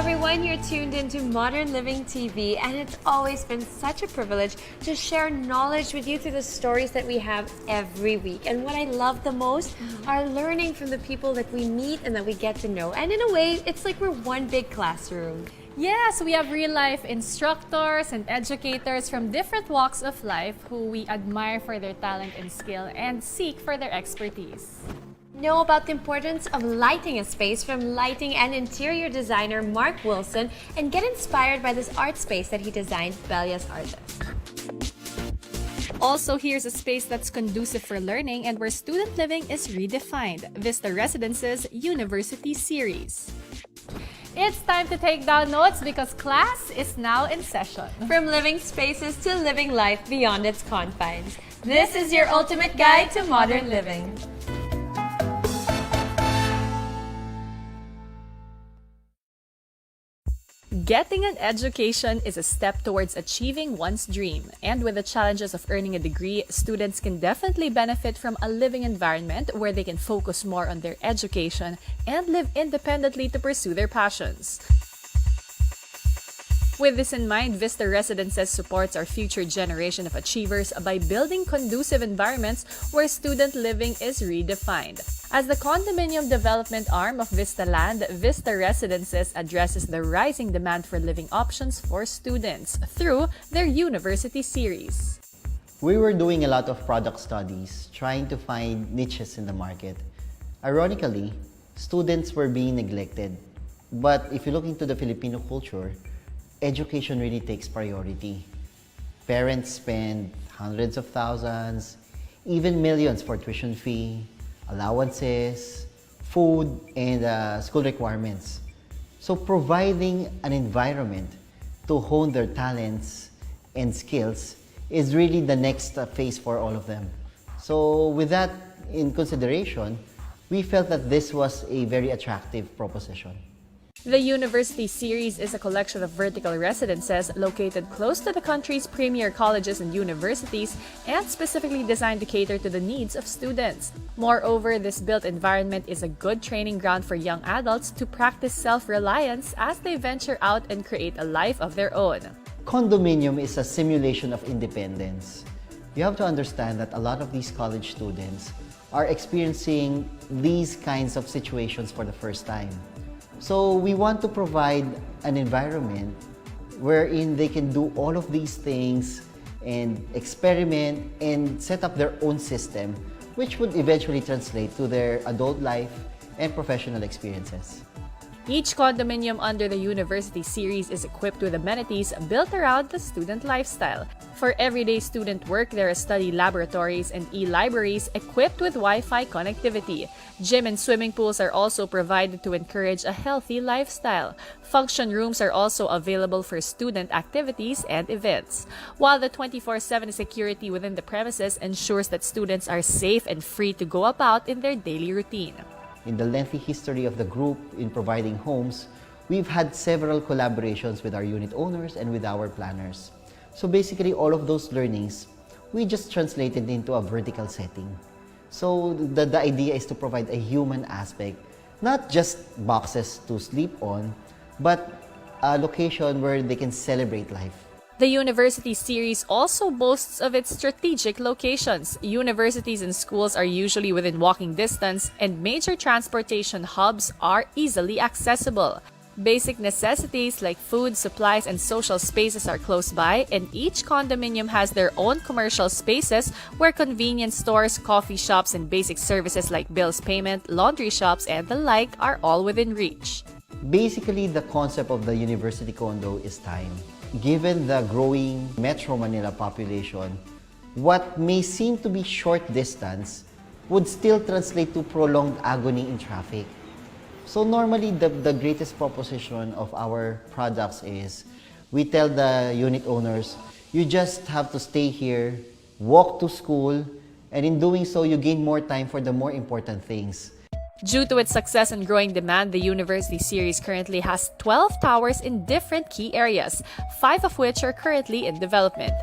everyone, you're tuned into Modern Living TV, and it's always been such a privilege to share knowledge with you through the stories that we have every week. And what I love the most are learning from the people that we meet and that we get to know. And in a way, it's like we're one big classroom. Yes, we have real-life instructors and educators from different walks of life who we admire for their talent and skill and seek for their expertise. Know about the importance of lighting a space from lighting and interior designer Mark Wilson, and get inspired by this art space that he designed, Belia's Artist. Also, here's a space that's conducive for learning and where student living is redefined, Vista Residences University Series. It's time to take down notes because class is now in session. From living spaces to living life beyond its confines, this is your ultimate guide to modern living. Getting an education is a step towards achieving one's dream, and with the challenges of earning a degree, students can definitely benefit from a living environment where they can focus more on their education and live independently to pursue their passions. With this in mind, Vista Residences supports our future generation of achievers by building conducive environments where student living is redefined. As the condominium development arm of Vista Land, Vista Residences addresses the rising demand for living options for students through their university series. We were doing a lot of product studies, trying to find niches in the market. Ironically, students were being neglected. But if you look into the Filipino culture, education really takes priority. Parents spend hundreds of thousands, even millions for tuition fee, allowances, food, and school requirements. So providing an environment to hone their talents and skills is really the next phase for all of them. So with that in consideration, we felt that this was a very attractive proposition. The University Series is a collection of vertical residences located close to the country's premier colleges and universities and specifically designed to cater to the needs of students. Moreover, this built environment is a good training ground for young adults to practice self-reliance as they venture out and create a life of their own. Condominium is a simulation of independence. You have to understand that a lot of these college students are experiencing these kinds of situations for the first time. So we want to provide an environment wherein they can do all of these things and experiment and set up their own system, which would eventually translate to their adult life and professional experiences. Each condominium under the University Series is equipped with amenities built around the student lifestyle. For everyday student work, there are study laboratories and e-libraries equipped with Wi-Fi connectivity. Gym and swimming pools are also provided to encourage a healthy lifestyle. Function rooms are also available for student activities and events. While the 24/7 security within the premises ensures that students are safe and free to go about in their daily routine. In the lengthy history of the group in providing homes, we've had several collaborations with our unit owners and with our planners. So basically, all of those learnings, we just translated into a vertical setting. So the idea is to provide a human aspect, not just boxes to sleep on, but a location where they can celebrate life. The University Series also boasts of its strategic locations. Universities and schools are usually within walking distance, and major transportation hubs are easily accessible. Basic necessities like food, supplies, and social spaces are close by, and each condominium has their own commercial spaces where convenience stores, coffee shops, and basic services like bills payment, laundry shops, and the like are all within reach. Basically, the concept of the university condo is time. Given the growing Metro Manila population, what may seem to be short distance would still translate to prolonged agony in traffic. So normally, the greatest proposition of our products is we tell the unit owners, you just have to stay here, walk to school, and in doing so, you gain more time for the more important things. Due to its success and growing demand, the University Series currently has 12 towers in different key areas, 5 of which are currently in development.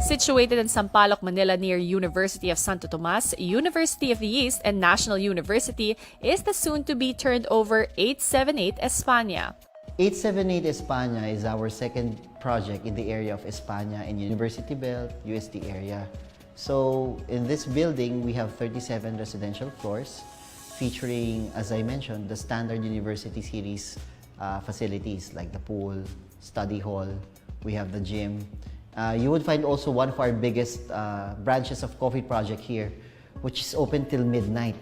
Situated in Sampaloc, Manila near University of Santo Tomas, University of the East, and National University is the soon-to-be turned over 878 España. 878 España is our second project in the area of España and University Belt, UST area. So in this building, we have 37 residential floors featuring, as I mentioned, the standard university series facilities like the pool, study hall, we have the gym. You would find also one of our biggest branches of coffee project here, which is open till midnight.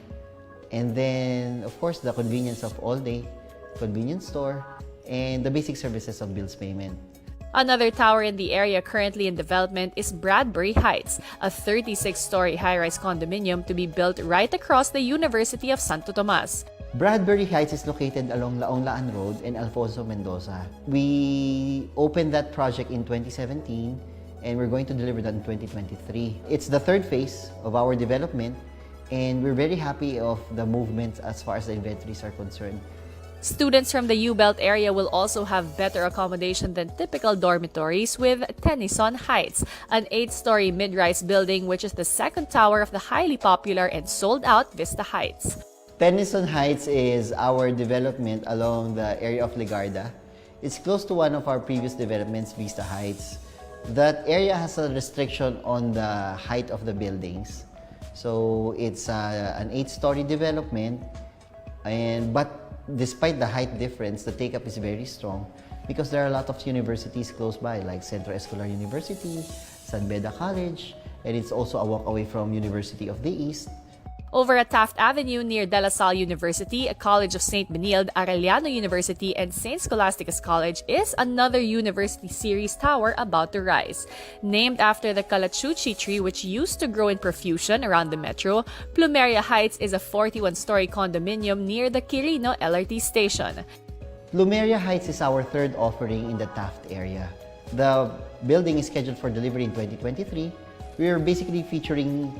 And then, of course, the convenience of all-day convenience store and the basic services of bills payment. Another tower in the area currently in development is Bradbury Heights, a 36-story high-rise condominium to be built right across the University of Santo Tomas. Bradbury Heights is located along Laon Road and Alfonso Mendoza. We opened that project in 2017 and we're going to deliver that in 2023. It's the third phase of our development and we're very happy of the movements as far as the inventories are concerned. Students from the U-Belt area will also have better accommodation than typical dormitories with Tennyson Heights, an 8-story mid-rise building which is the second tower of the highly popular and sold-out Vista Heights. Tennyson Heights is our development along the area of Legarda. It's close to one of our previous developments, Vista Heights. That area has a restriction on the height of the buildings. So it's an 8-story development, but despite the height difference, the take-up is very strong because there are a lot of universities close by like Centro Escolar University, San Beda College, and it's also a walk away from University of the East. Over at Taft Avenue near De La Salle University, a College of St. Benilde, Arellano University, and St. Scholastica's College is another University Series tower about to rise. Named after the Calachuchi tree which used to grow in profusion around the metro, Plumeria Heights is a 41-story condominium near the Quirino LRT station. Plumeria Heights is our third offering in the Taft area. The building is scheduled for delivery in 2023. We are basically featuring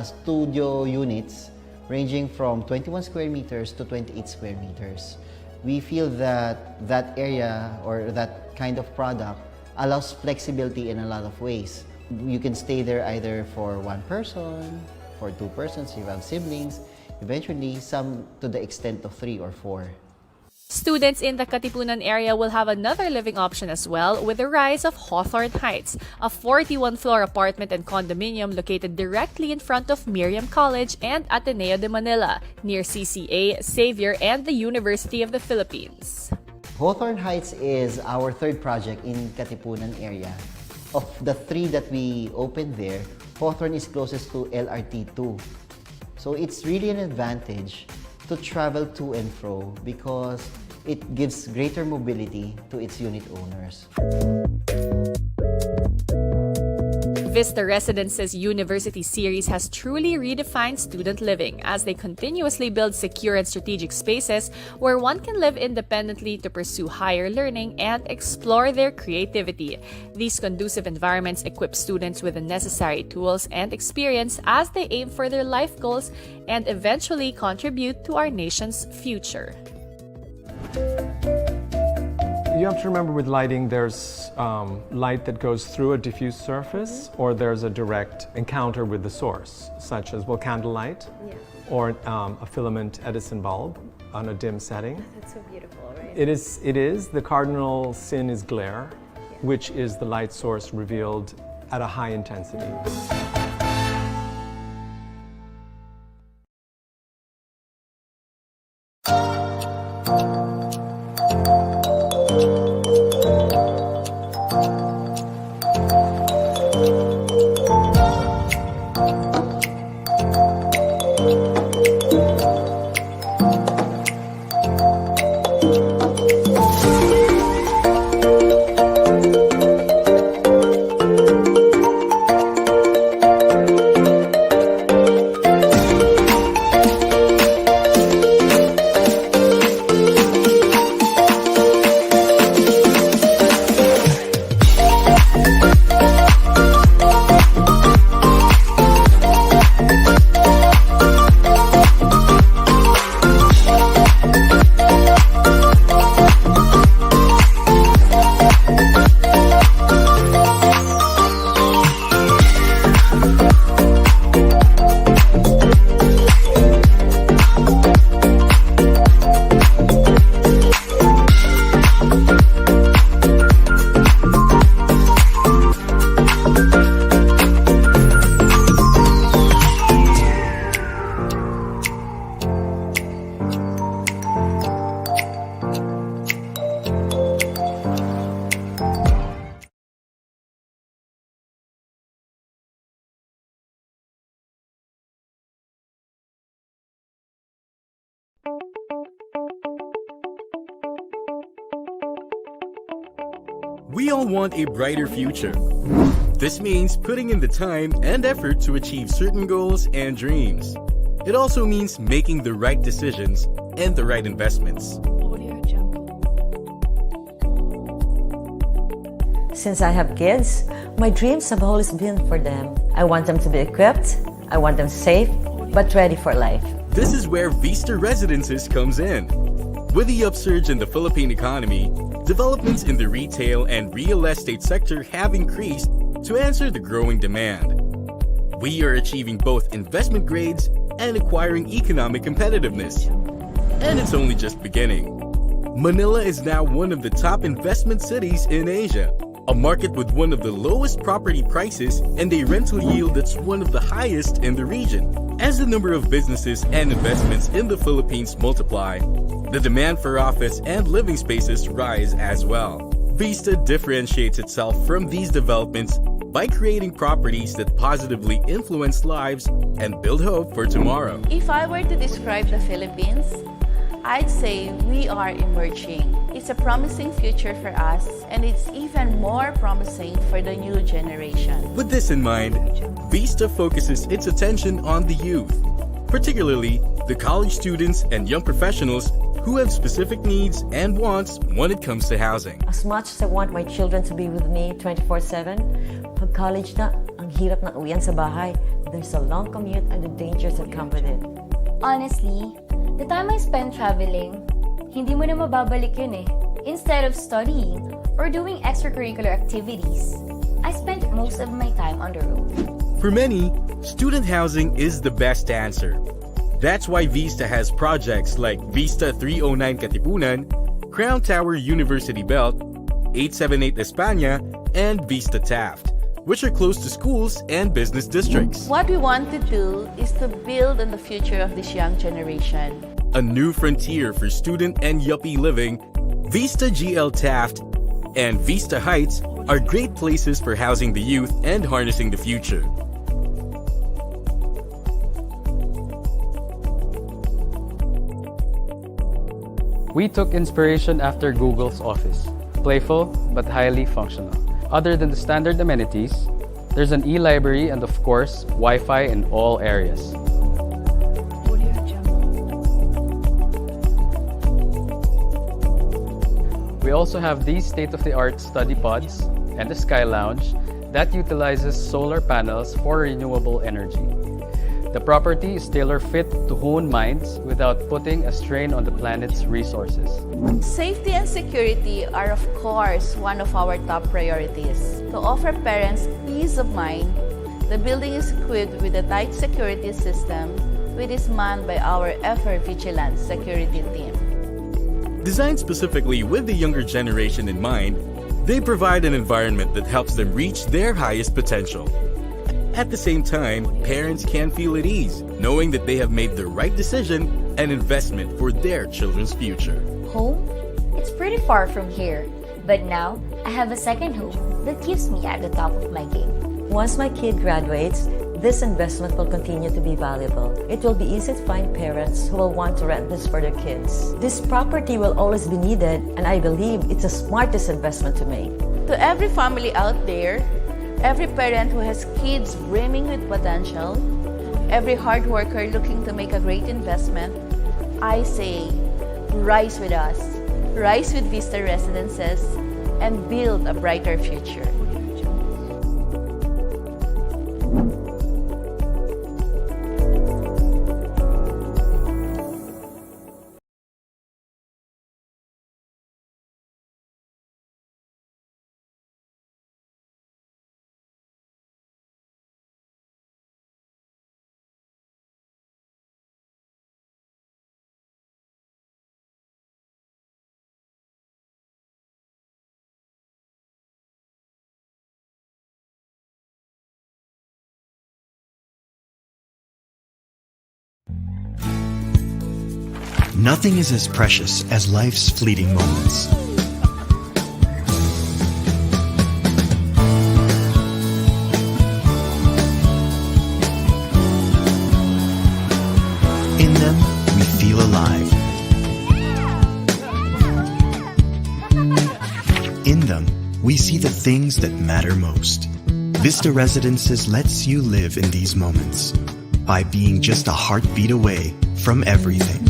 studio units ranging from 21 square meters to 28 square meters. We feel that that area or that kind of product allows flexibility in a lot of ways. You can stay there either for one person, for two persons, you have siblings, eventually some to the extent of 3 or 4. Students in the Katipunan area will have another living option as well with the rise of Hawthorne Heights, a 41-floor apartment and condominium located directly in front of Miriam College and Ateneo de Manila, near CCA, Xavier, and the University of the Philippines. Hawthorne Heights is our third project in Katipunan area. Of the 3 that we opened there, Hawthorne is closest to LRT2. So it's really an advantage to travel to and fro because it gives greater mobility to its unit owners. Vista Residences University Series has truly redefined student living as they continuously build secure and strategic spaces where one can live independently to pursue higher learning and explore their creativity. These conducive environments equip students with the necessary tools and experience as they aim for their life goals and eventually contribute to our nation's future. You have to remember with lighting, there's light that goes through a diffuse surface, or there's a direct encounter with the source, such as candlelight, or a filament Edison bulb on a dim setting. That's so beautiful, right? It is. The cardinal sin is glare, which is the light source revealed at a high intensity. We all want a brighter future. This means putting in the time and effort to achieve certain goals and dreams. It also means making the right decisions and the right investments. Since I have kids, my dreams have always been for them. I want them to be equipped, I want them safe, but ready for life. This is where Vista Residences comes in. With the upsurge in the Philippine economy, developments in the retail and real estate sector have increased to answer the growing demand. We are achieving both investment grades and acquiring economic competitiveness. And it's only just beginning. Manila is now one of the top investment cities in Asia, a market with one of the lowest property prices and a rental yield that's one of the highest in the region. As the number of businesses and investments in the Philippines multiply, the demand for office and living spaces rise as well. Vista differentiates itself from these developments by creating properties that positively influence lives and build hope for tomorrow. If I were to describe the Philippines, I'd say we are emerging. It's a promising future for us, and it's even more promising for the new generation. With this in mind, Vista focuses its attention on the youth, particularly the college students and young professionals who have specific needs and wants when it comes to housing. As much as I want my children to be with me 24/7, pag college na, ang hirap na uwian sa bahay. There's a long commute and the dangers that come with it. Honestly, the time I spent traveling, hindi mo na mababalik yun eh. Instead of studying or doing extracurricular activities, I spent most of my time on the road. For many, student housing is the best answer. That's why Vista has projects like Vista 309 Katipunan, Crown Tower University Belt, 878 España, and Vista Taft, which are close to schools and business districts. What we want to do is to build on the future of this young generation. A new frontier for student and yuppie living, Vista GL Taft and Vista Heights are great places for housing the youth and harnessing the future. We took inspiration after Google's Office. Playful, but highly functional. Other than the standard amenities, there's an e-library and of course, Wi-Fi in all areas. We also have these state-of-the-art study pods and a Sky Lounge that utilizes solar panels for renewable energy. The property is tailor-fit to hone minds without putting a strain on the planet's resources. Safety and security are of course one of our top priorities. To offer parents peace of mind, the building is equipped with a tight security system which is manned by our ever-vigilant security team. Designed specifically with the younger generation in mind, they provide an environment that helps them reach their highest potential. At the same time, parents can feel at ease, knowing that they have made the right decision and investment for their children's future. Home? It's pretty far from here, but now I have a second home that keeps me at the top of my game. Once my kid graduates, this investment will continue to be valuable. It will be easy to find parents who will want to rent this for their kids. This property will always be needed, and I believe it's the smartest investment to make. To every family out there, every parent who has kids brimming with potential, every hard worker looking to make a great investment, I say, rise with us, rise with Vista Residences, and build a brighter future. Nothing is as precious as life's fleeting moments. In them, we feel alive. In them, we see the things that matter most. Vista Residences lets you live in these moments by being just a heartbeat away from everything.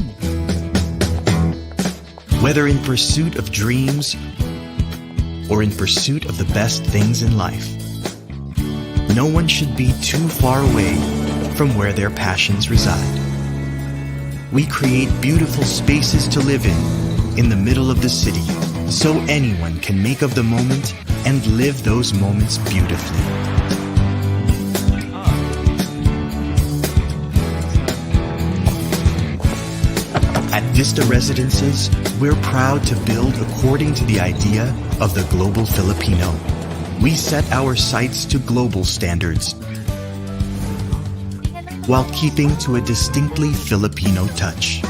Whether in pursuit of dreams or in pursuit of the best things in life, no one should be too far away from where their passions reside. We create beautiful spaces to live in the middle of the city, so anyone can make of the moment and live those moments beautifully. At Vista Residences, we're proud to build according to the idea of the global Filipino. We set our sights to global standards while keeping to a distinctly Filipino touch.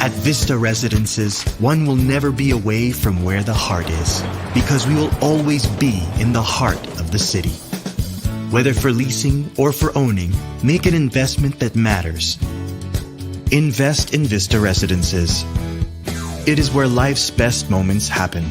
At Vista Residences, one will never be away from where the heart is, because we will always be in the heart of the city. Whether for leasing or for owning, make an investment that matters. Invest in Vista Residences. It is where life's best moments happen.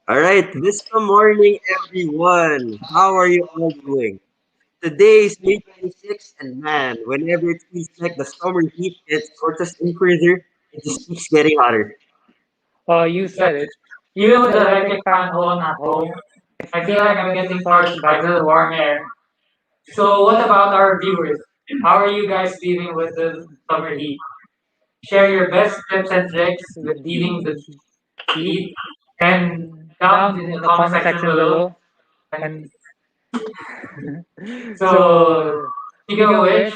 All right, this morning, everyone. How are you all doing? Today is May 26th, and man, whenever it feels like the summer heat gets us in further, it just keeps getting hotter. Oh, you said it. Even with the electric fan on at home, I feel like I'm getting touched by the warm air. So, what about our viewers? How are you guys dealing with the summer heat? Share your best tips and tricks with dealing with the heat and down in the comment section below. And so, speaking of which,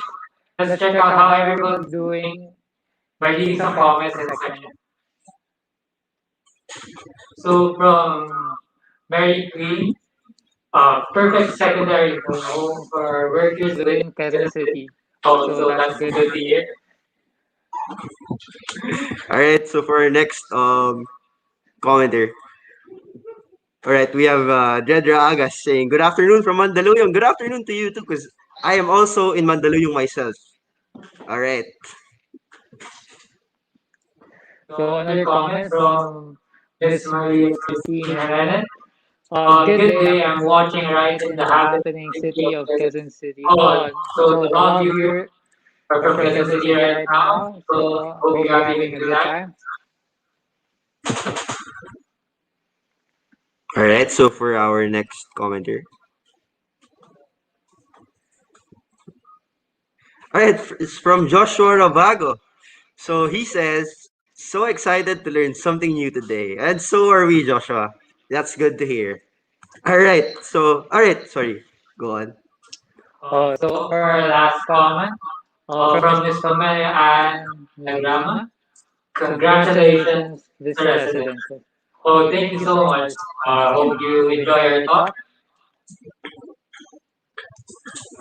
let's check out how everyone's doing by leaving some comments in the section. So, from Mary Queen, perfect secondary home for workers living in Quezon City. Oh, so that's good to hear. All right, so for our next commenter, all right, we have Dredra Agas saying, "Good afternoon from Mandaluyong." Good afternoon to you too, because I am also in Mandaluyong myself. All right. So another comment from Miss Maria Christine Jimenez. Good day. I'm watching right in the happening city of Quezon City. Oh, so to all of you are from Quezon City right now. So hope you are having a good time. All right, so for our next commenter. All right, it's from Joshua Ravago. So he says, so excited to learn something new today. And so are we, Joshua. That's good to hear. All right, sorry. Go on. So for our last comment, from Miss Pamela and Nagrama, congratulations, Vista Residences. Oh, thank you so much. Hope you enjoy your talk.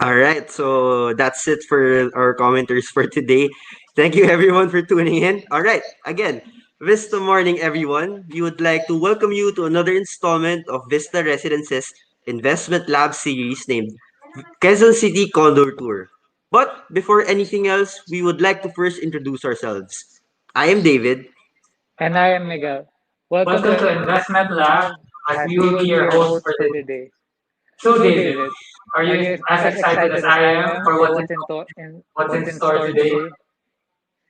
All right, so that's it for our commenters for today. Thank you everyone for tuning in. All right, again, Vista morning, everyone. We would like to welcome you to another installment of Vista Residences Investment Lab series named Quezon City Condor Tour. But before anything else, we would like to first introduce ourselves. I am David. And I am Miguel. Welcome to Investment Lab. as we will be your hosts for today. So, David, are you as excited as I am for what's in store today?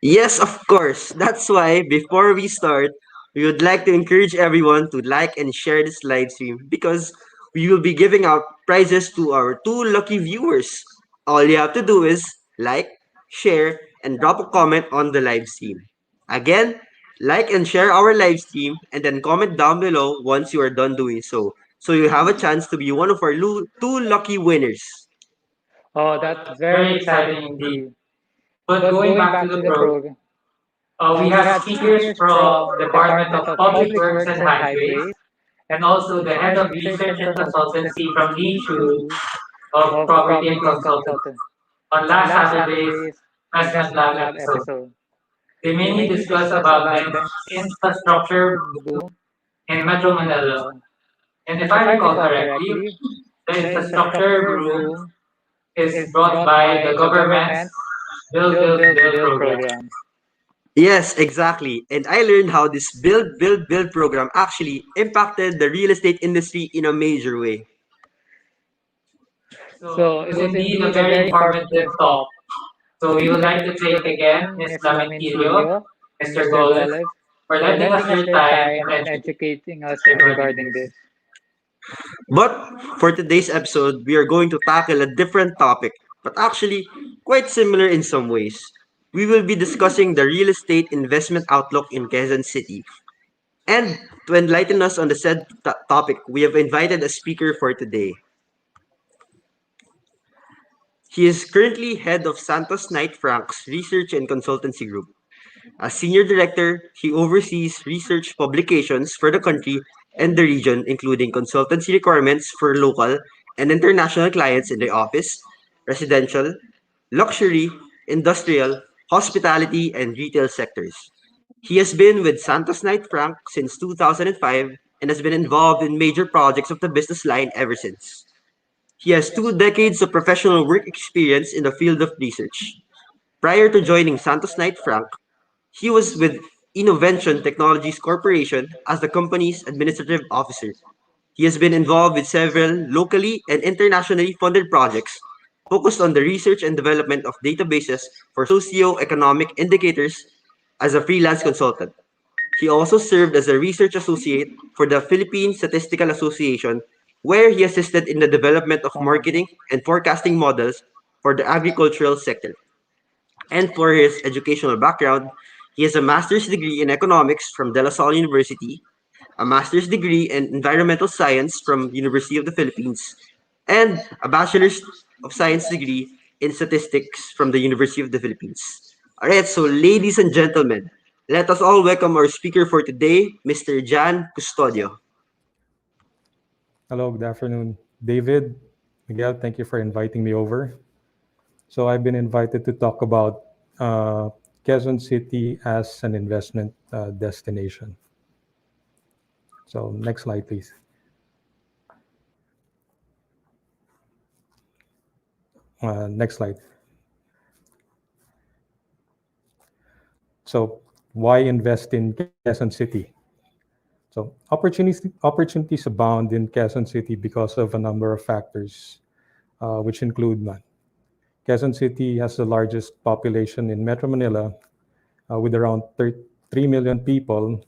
Yes, of course. That's why before we start, we would like to encourage everyone to like and share this live stream because we will be giving out prizes to our two lucky viewers. All you have to do is like, share, and drop a comment on the live stream. Again, like and share our live stream and then comment down below once you are done doing so. So you have a chance to be one of our two lucky winners. Oh, that's very exciting indeed. But going back to the program, we have speakers from Department of Public Works and Highways, and also the head of research and consultancy from the Institute of Property and Consultancy on last Saturday's Investment Lab episode. They mainly discussed about the infrastructure boom in Metro Manila. And if I recall correctly, the infrastructure boom is brought by the government's Build, Build, Build program. Yes, exactly. And I learned how this build program actually impacted the real estate industry in a major way. So it was indeed a very informative talk. So we would like to thank again Ms. Lamentino, Mr. Goles, for lending us your time and educating us regarding this. But for today's episode, we are going to tackle a different topic, but actually quite similar in some ways. We will be discussing the real estate investment outlook in Quezon City. And to enlighten us on the said topic, we have invited a speaker for today. He is currently head of Santos Knight Frank's research and consultancy group. As senior director, he oversees research publications for the country and the region, including consultancy requirements for local and international clients in the office, residential, luxury, industrial, hospitality, and retail sectors. He has been with Santos Knight Frank since 2005 and has been involved in major projects of the business line ever since. He has 2 decades of professional work experience in the field of research. Prior to joining Santos Knight Frank, he was with Innovention Technologies Corporation as the company's administrative officer. He has been involved with several locally and internationally funded projects focused on the research and development of databases for socio-economic indicators as a freelance consultant. He also served as a research associate for the Philippine Statistical Association, where he assisted in the development of marketing and forecasting models for the agricultural sector. And for his educational background, he has a master's degree in economics from De La Salle University, a master's degree in environmental science from University of the Philippines, and a bachelor's of science degree in statistics from the University of the Philippines. All right, so ladies and gentlemen, let us all welcome our speaker for today, Mr. Jan Custodio. Hello, good afternoon. David, Miguel, thank you for inviting me over. So I've been invited to talk about Quezon City as an investment destination. So next slide, please. Next slide. So why invest in Quezon City? So opportunities abound in Quezon City because of a number of factors, which include one. Quezon City has the largest population in Metro Manila with around 3 million people,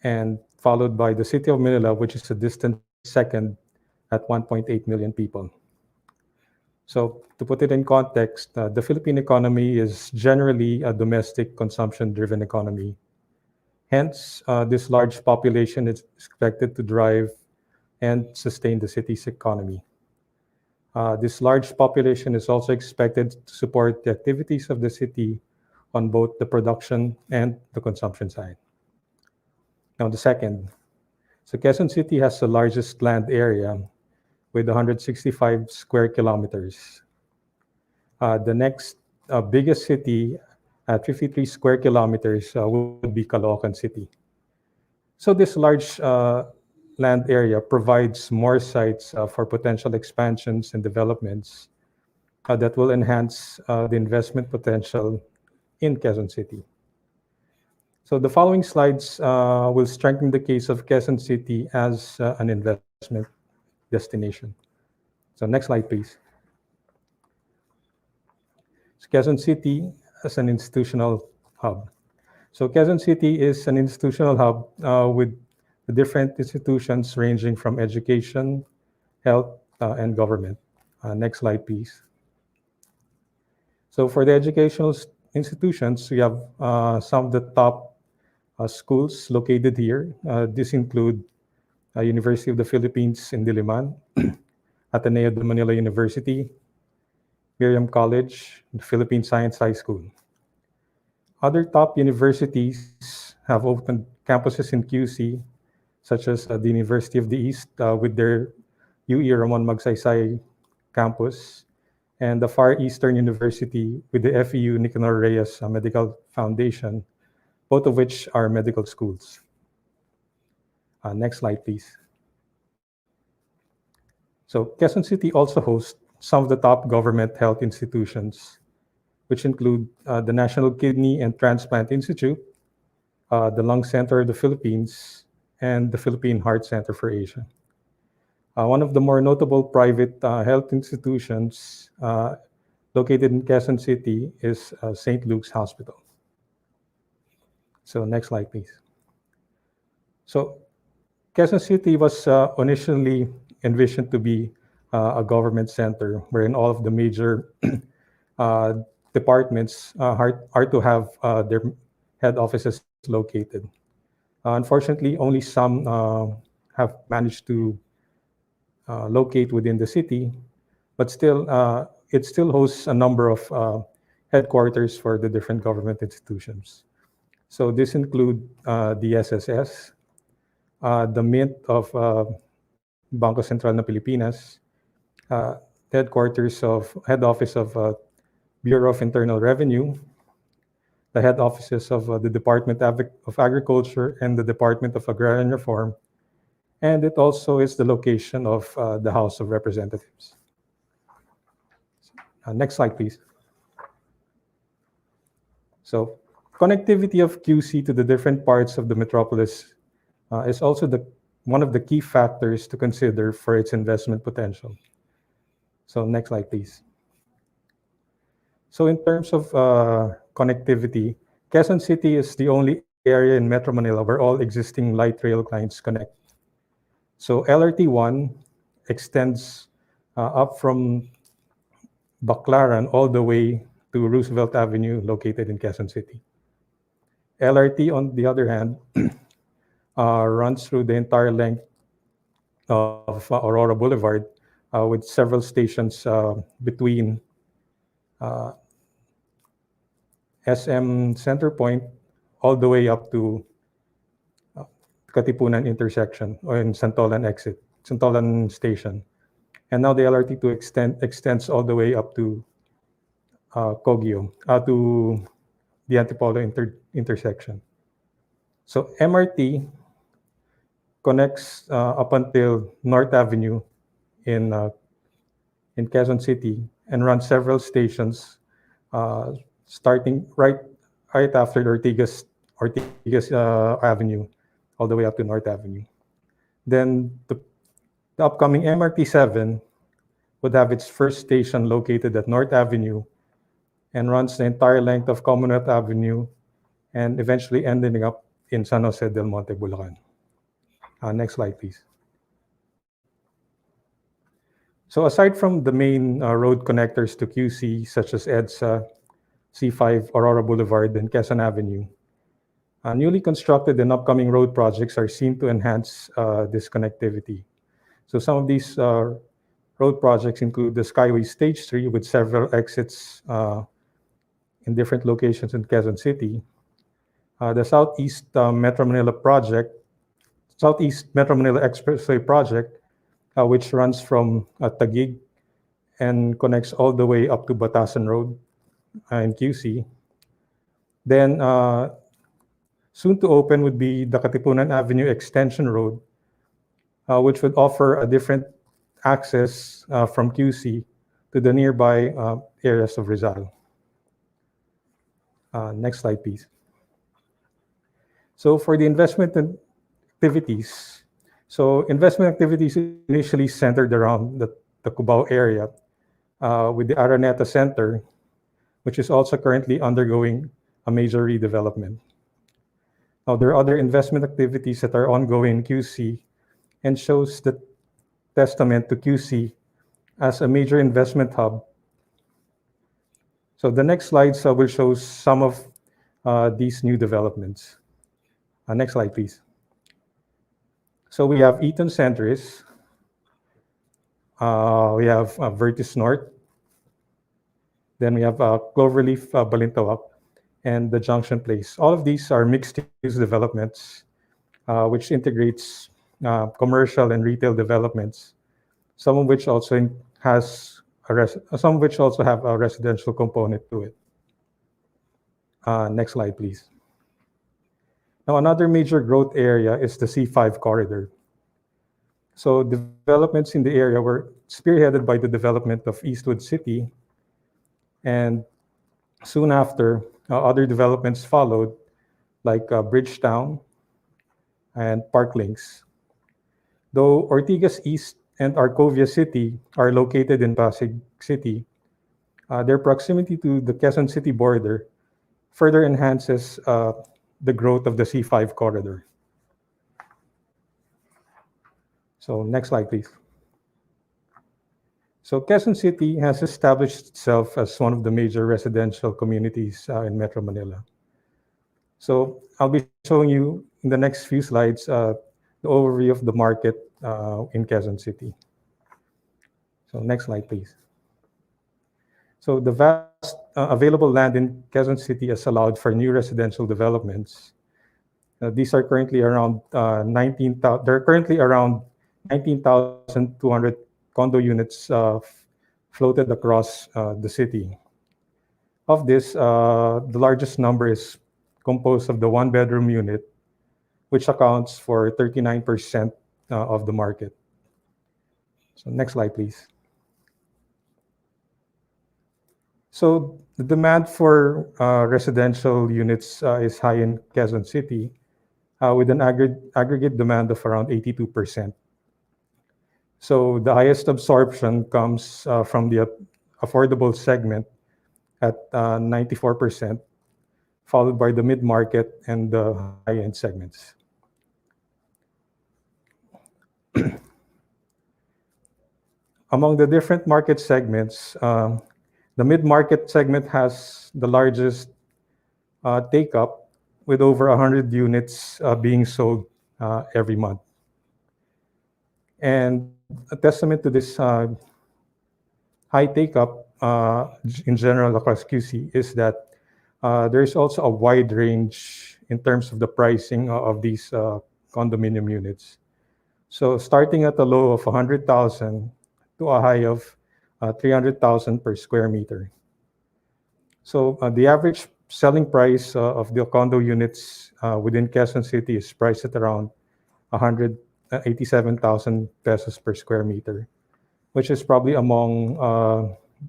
and followed by the city of Manila, which is a distant second at 1.8 million people. So to put it in context, the Philippine economy is generally a domestic consumption-driven economy. Hence, this large population is expected to drive and sustain the city's economy. This large population is also expected to support the activities of the city on both the production and the consumption side. Now, the second. So Quezon City has the largest land area with 165 square kilometers. The next biggest city at 53 square kilometers would be Caloocan City. So this large land area provides more sites for potential expansions and developments that will enhance the investment potential in Quezon City. So the following slides will strengthen the case of Quezon City as an investment destination. So next slide, please. So Quezon City as an institutional hub. So Quezon City is an institutional hub with different institutions ranging from education, health, and government. Next slide, please. So for the educational institutions, we have some of the top schools located here. These include University of the Philippines in Diliman, Ateneo de Manila University, Miriam College, the Philippine Science High School. Other top universities have opened campuses in QC, such as the University of the East with their UE Ramon Magsaysay campus, and the Far Eastern University with the FEU Nicanor Reyes Medical Foundation, both of which are medical schools. Next slide, please. So Quezon City also hosts some of the top government health institutions, which include the National Kidney and Transplant Institute, the Lung Center of the Philippines, and the Philippine Heart Center for Asia. One of the more notable private health institutions located in Quezon City is St. Luke's Hospital. So next slide, please. So Quezon City was initially envisioned to be a government center wherein all of the major departments are to have their head offices located. Unfortunately, only some have managed to locate within the city, but still, it still hosts a number of headquarters for the different government institutions. So this include the SSS, the Mint of Bangko Sentral ng Pilipinas, head office of Bureau of Internal Revenue, the head offices of the Department of Agriculture and the Department of Agrarian Reform, and it also is the location of the House of Representatives. Next slide, please. So connectivity of QC to the different parts of the metropolis is also one of the key factors to consider for its investment potential. So next slide, please. So in terms of connectivity, Quezon City is the only area in Metro Manila where all existing light rail lines connect. So LRT-1 extends up from Baclaran all the way to Roosevelt Avenue located in Quezon City. LRT, on the other hand, runs through the entire length of Aurora Boulevard with several stations between SM Center Point all the way up to Katipunan intersection or in Santolan Station. And now the LRT2 extends all the way up to Kogyo, to the Antipolo intersection. So MRT connects up until North Avenue in Quezon City and runs several stations starting right after Ortigas Avenue all the way up to North Avenue. Then the upcoming MRT7 would have its first station located at North Avenue and runs the entire length of Commonwealth Avenue and eventually ending up in San Jose del Monte, Bulacan. Next slide, please. So aside from the main road connectors to QC, such as EDSA, C5, Aurora Boulevard, and Quezon Avenue, newly constructed and upcoming road projects are seen to enhance this connectivity. So some of these road projects include the Skyway Stage 3 with several exits in different locations in Quezon City, the Southeast Metro Manila Expressway project, which runs from Taguig and connects all the way up to Batasan Road in QC. Then soon to open would be the Katipunan Avenue Extension Road, which would offer a different access from QC to the nearby areas of Rizal. Next slide, please. So for the activities, so investment activities initially centered around the Cubao area with the Araneta Center, which is also currently undergoing a major redevelopment. Now, there are other investment activities that are ongoing in QC and shows the testament to QC as a major investment hub. So the next slides will show some of these new developments. Next slide, please. So we have Eaton Centris, we have Vertis North, then we have Cloverleaf Balintawak, and the Junction Place. All of these are mixed-use developments, which integrates commercial and retail developments, some of which also have a residential component to it. Next slide, please. Now, another major growth area is the C5 corridor. So developments in the area were spearheaded by the development of Eastwood City, and soon after, other developments followed, like Bridgetown and Parklinks. Though Ortigas East and Arcovia City are located in Pasig City, their proximity to the Quezon City border further enhances the growth of the C5 corridor. So next slide, please. So Quezon City has established itself as one of the major residential communities in Metro Manila. So I'll be showing you in the next few slides the overview of the market in Quezon City. So next slide, please. So the vast available land in Quezon City has allowed for new residential developments. These are currently around 19,200 condo units floated across the city. Of this, the largest number is composed of the one-bedroom unit, which accounts for 39% of the market. So next slide, please. So the demand for residential units is high in Quezon City, with an aggregate demand of around 82%. So the highest absorption comes from the affordable segment at 94%, followed by the mid-market and the high-end segments. Among the different market segments, the mid-market segment has the largest take-up, with over 100 units being sold every month. And a testament to this high take-up in general across QC is that there is also a wide range in terms of the pricing of these condominium units. So starting at a low of 100,000 to a high of 300,000 per square meter. So the average selling price of the condo units within Quezon City is priced at around 187,000 pesos per square meter, which is probably among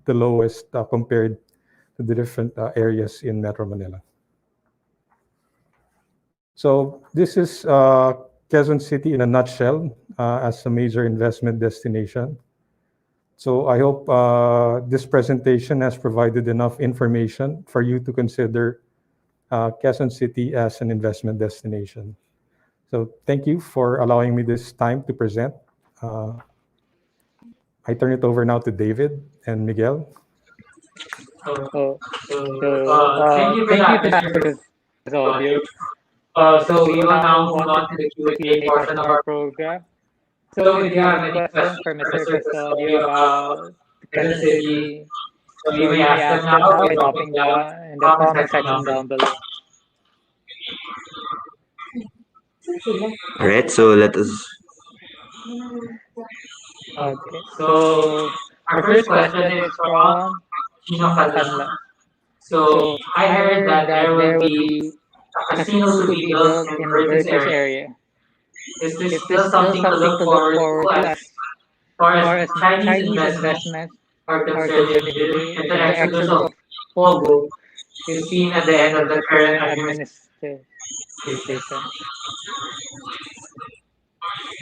the lowest compared to the different areas in Metro Manila. So this is Quezon City in a nutshell as a major investment destination. So I hope this presentation has provided enough information for you to consider Quezon City as an investment destination. So thank you for allowing me this time to present. I turn it over now to David and Miguel. So, thank you for that, Mr. Custodio. So we will now move on to the Q&A portion of our program. So if you have any questions for Mr. Custodio about Quezon City, so you may ask them now by dropping in the comment section down below. All right, so let us. Okay, so our first question is from Chino Canla. So I heard that there will be a casino to be built in Vertis area. Is this still something to look forward to as far as Chinese investments are concerned in the exodus of Pogo is seen at the end of the current administration? PlayStation.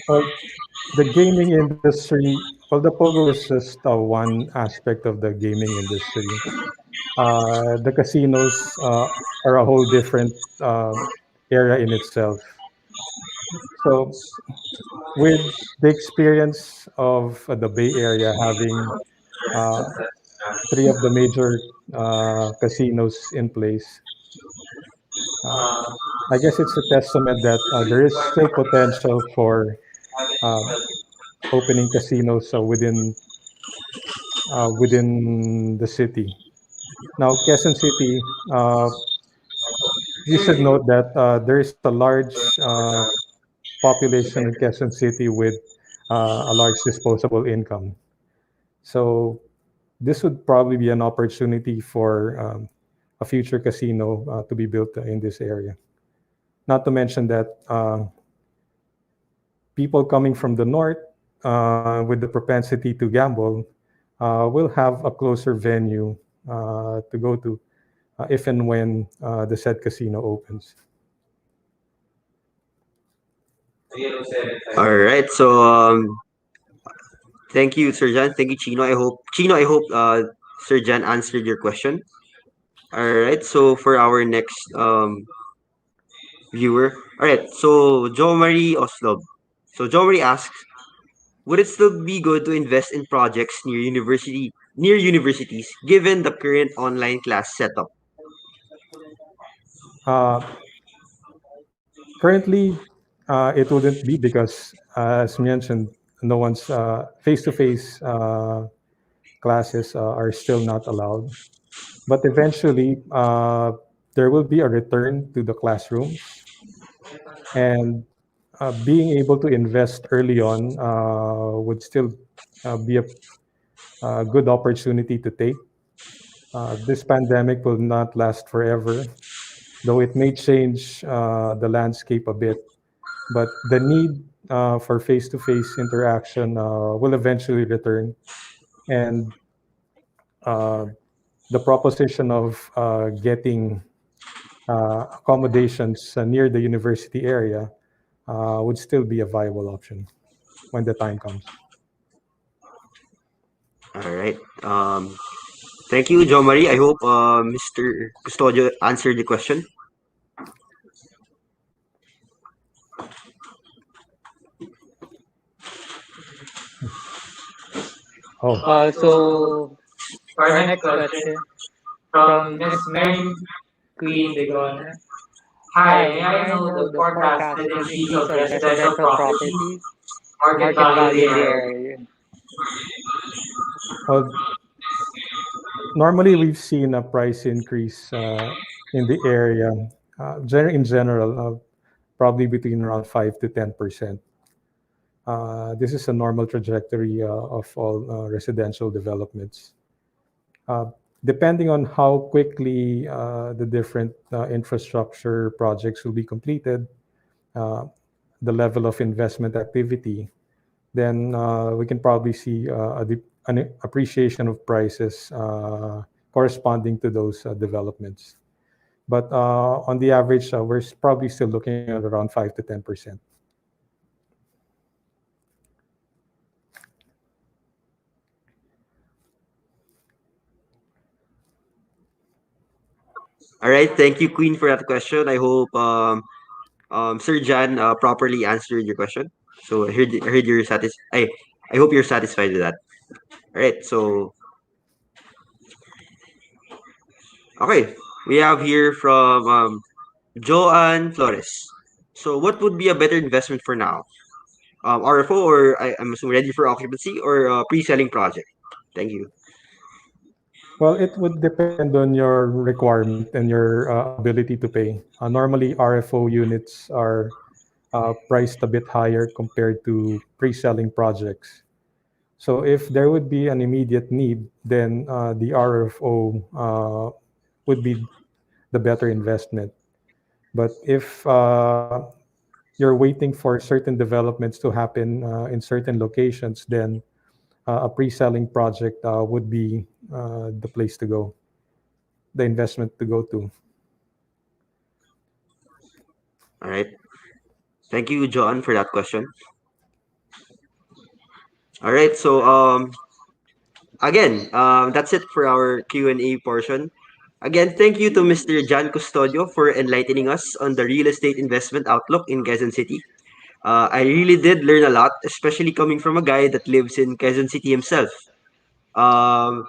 Well, the gaming industry, well, the Pogo is just one aspect of the gaming industry. The casinos are a whole different area in itself. So, with the experience of the Bay Area having uh, three of the major casinos in place, uh, I guess it's a testament that there is still potential for uh, opening casinos within the city. Now, Quezon City, you should note that there is a large population in Quezon City with a large disposable income. So this would probably be an opportunity for a future casino to be built in this area. Not to mention that people coming from the north with the propensity to gamble will have a closer venue to go to if and when the said casino opens. All right. So thank you, Sir Jan. Thank you, Chino. I hope Sir Jan answered your question. All right. So for our next viewer, all right. So Joe Marie Oslob. So Joe Marie asks, would it still be good to invest in projects near universities given the current online class setup? Uh, Currently, it wouldn't be because, as mentioned, no one's face-to-face classes are still not allowed. But eventually, there will be a return to the classrooms, and being able to invest early on would still be a good opportunity to take. This pandemic will not last forever, though it may change the landscape a bit. But the need for face-to-face interaction will eventually return, and uh, the proposition of getting accommodations near the university area would still be a viable option when the time comes. All right. Thank you, Joe Marie. I hope Mr. Custodio answered the question. Oh, So for our next question from Miss Mary Queen de Gona. Hi, may I know the forecasted increase of residential properties, market value in the area? well, normally we've seen a price increase in the area, in general, probably between around 5 to 10%. This is a normal trajectory of all residential developments. Uh, Depending on how quickly the different infrastructure projects will be completed, uh, the level of investment activity, then we can probably see an appreciation of prices corresponding to those developments. But on the average, we're probably still looking at around 5 to 10%. All right. Thank you, Queen, for that question. I hope Sir Jan properly answered your question. So I heard you're I hope you're satisfied with that. All right. So okay, we have here from Joanne Flores. So what would be a better investment for now? RFO or I'm assuming ready for occupancy or pre-selling project? Thank you. Well, it would depend on your requirement and your ability to pay. Normally, RFO units are priced a bit higher compared to pre-selling projects. So if there would be an immediate need, then the RFO would be the better investment. But if you're waiting for certain developments to happen in certain locations, then a pre-selling project would be the place to go, the investment to go to. All right. Thank you, John, for that question. All right. So again, that's it for our Q&A portion. Again, thank you to Mr. John Custodio for enlightening us on the real estate investment outlook in Quezon City. I really did learn a lot, especially coming from a guy that lives in Quezon City himself. Um,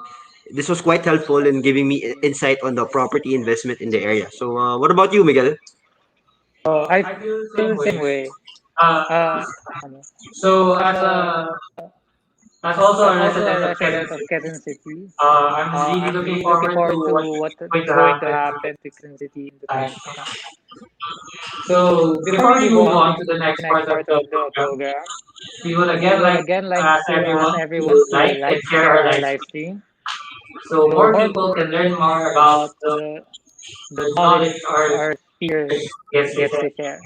this was quite helpful in giving me insight on the property investment in the area. So, what about you, Miguel? I feel the same way. Uh, Ano, so as also a also a resident of resident Quezon of City, Quezon City, I'm really I'm looking really looking forward to forward to what's what's going to going to happen happen to Quezon City in the time time to to come. come. So Before before we we move move on to on to the the next next part of part the of the program, program, we would we again would like again to like ask to everyone ask to everyone to like and like and share share our our live live stream stream so so more more people people can can learn learn more more about about the the knowledge knowledge our our speaker speakers gets to gets share. to share.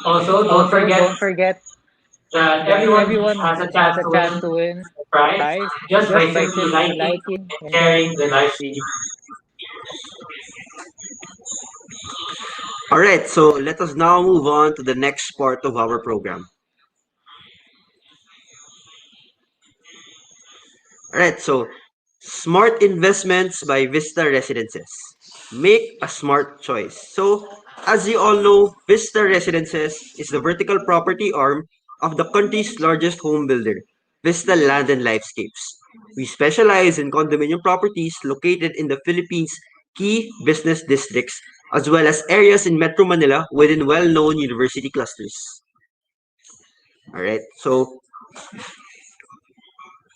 Also, don't Also, forget don't forget that that everyone everyone has a has chance a to chance win to win a a prize prize just by just by simply simply liking liking and and sharing sharing the the live live stream. stream. All right. So, let us now move on to the next part of our program. All right. So, smart investments by Vista Residences. Make a smart choice. So, as you all know, Vista Residences is the vertical property arm of the country's largest home builder, Vista Land and Lifescapes. We specialize in condominium properties located in the Philippines' key business districts, as well as areas in Metro Manila within well-known university clusters. All right. So,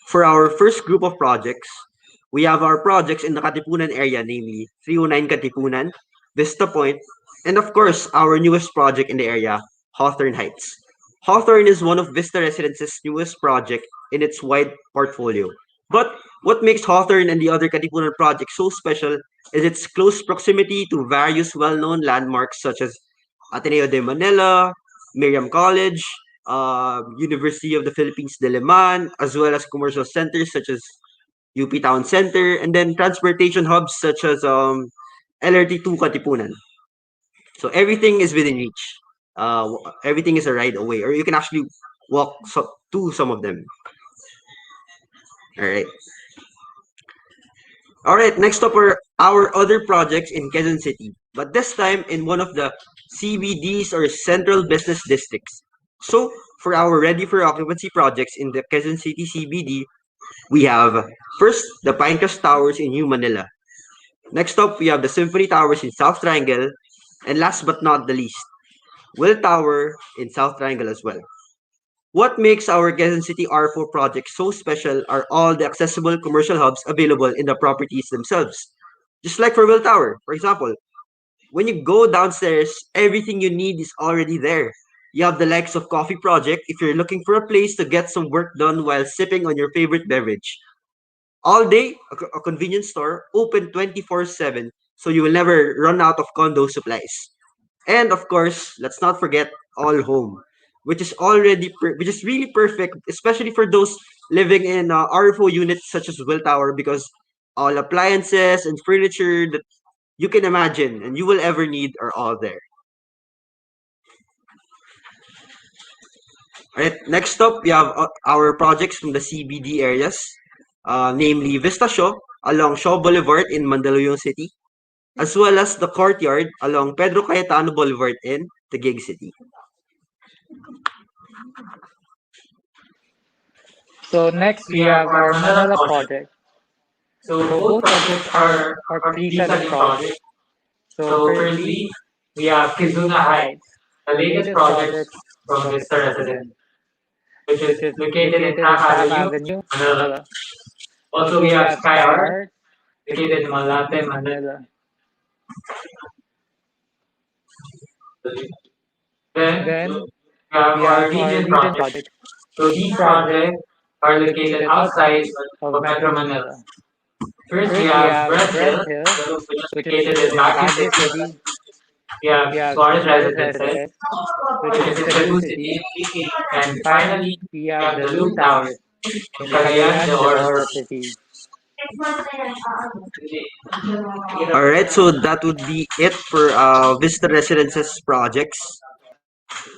for our first group of projects, we have our projects in the Katipunan area, namely 309 Katipunan, Vista Point, and of course, our newest project in the area, Hawthorne Heights. Hawthorne is one of Vista Residences' newest project in its wide portfolio. But what makes Hawthorne and the other Katipunan projects so special is its close proximity to various well-known landmarks such as Ateneo de Manila, Miriam College, University of the Philippines Diliman, as well as commercial centers such as UP Town Center, and then transportation hubs such as LRT2 Katipunan. So everything is within reach. Everything is a ride away, or you can actually walk to some of them. All right. All right, next up are our other projects in Quezon City, but this time in one of the CBDs or Central Business Districts. So, for our ready for occupancy projects in the Quezon City CBD, we have first the Pinecrest Towers in New Manila. Next up, we have the Symphony Towers in South Triangle, and last but not the least, Will Tower in South Triangle as well. What makes our Quezon City R4 project so special are all the accessible commercial hubs available in the properties themselves. Just like for Will Tower, for example, when you go downstairs, everything you need is already there. You have the likes of Coffee Project if you're looking for a place to get some work done while sipping on your favorite beverage. All day, a convenience store open 24/7 so you will never run out of condo supplies. And of course, let's not forget All Home, which is really perfect, especially for those living in RFO units such as Will Tower, because all appliances and furniture that you can imagine and you will ever need are all there. All right. Next up, we have our projects from the CBD areas, namely Vista Shaw along Shaw Boulevard in Mandaluyong City, as well as the Courtyard along Pedro Cayetano Boulevard in Taguig City. So So next next we we have have our our Manila Manila project. project. So So both both projects projects are are pre-study pre-study projects. projects. So So firstly, firstly, we we have have Kizuna Kizuna Heights, Heights, the the latest latest project project from from Vista Vista Residence, Residence, which is which is located in located Taft in Taft Avenue, Avenue, Manila. Manila. Also, we Also, we have have Sky Sky Art, Art, located in located in Malate, Malate, Manila. Manila. Then Then we have we our have our Legion Legion project. project. So These these projects projects are are located located outside outside of of Metro Metro Manila. Manila. First, we First, we have have Brent Brent Hill, Hill, which is which is located in in Baguio Baguio City. City. We have We have Suarez Suarez Residences, Residences, which which is is in in Cebu Cebu City. City. And And finally, finally, we we have have the the Lou Lou Towers Towers in in Cagayan de Cagayan de Oro Oro City. City. All right, so that would be it for Vista Residences projects.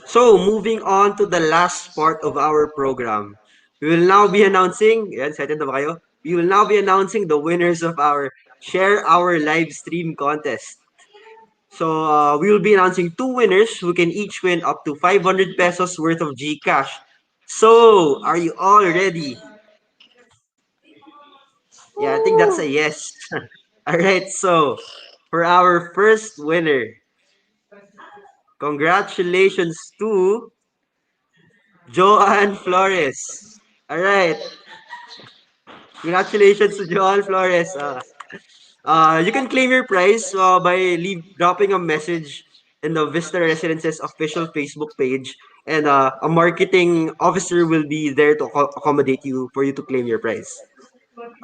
So, moving on to the last part of our program. We will now be announcing, yan, excited na ba kayo? We will now be announcing the winners of our Share Our Live Stream contest. So, we will be announcing two winners who can each win up to 500 pesos worth of GCash. So, are you all ready? Yeah, I think that's a yes. All right, so for our first winner, congratulations to Joanne Flores. All right, congratulations to Joanne Flores. You can claim your prize by dropping a message in the Vista Residences official Facebook page, and a marketing officer will be there to accommodate you for you to claim your prize.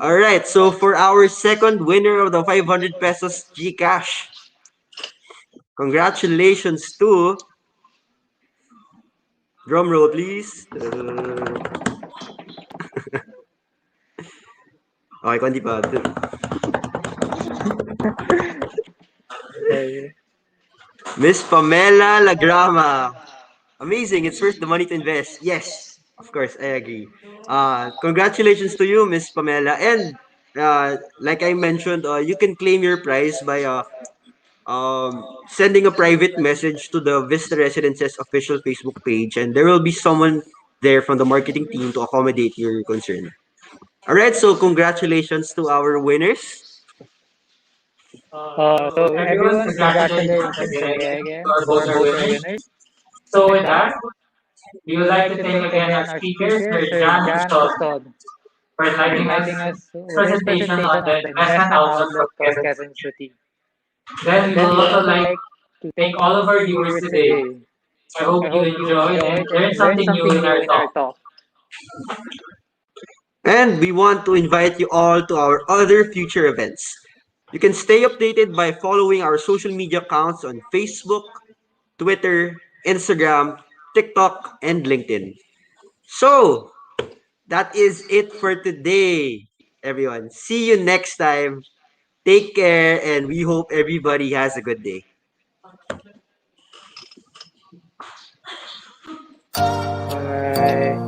All right, so for our second winner of the 500 pesos GCash, congratulations to, drum roll please. Okay, kundi pa. Miss Pamela Lagrama. Amazing. It's worth the money to invest. Yes, of course, I agree. Congratulations to you, Miss Pamela. And like I mentioned, you can claim your prize by sending a private message to the Vista Residences official Facebook page, and there will be someone there from the marketing team to accommodate your concern. All right, so congratulations to our winners. So everyone, congratulations again for both our winners. So with that, we would like to thank again our speakers, Sir John Custod, for enlightening us with his presentation on the investment outlook for Quezon City. Then we would also like to thank all of our viewers today. I hope you enjoyed and learned something new in our talk. And we want to invite you all to our other future events. You can stay updated by following our social media accounts on Facebook, Twitter, Instagram, TikTok, and LinkedIn. So, that is it for today, everyone. See you next time. Take care, and we hope everybody has a good day. Bye.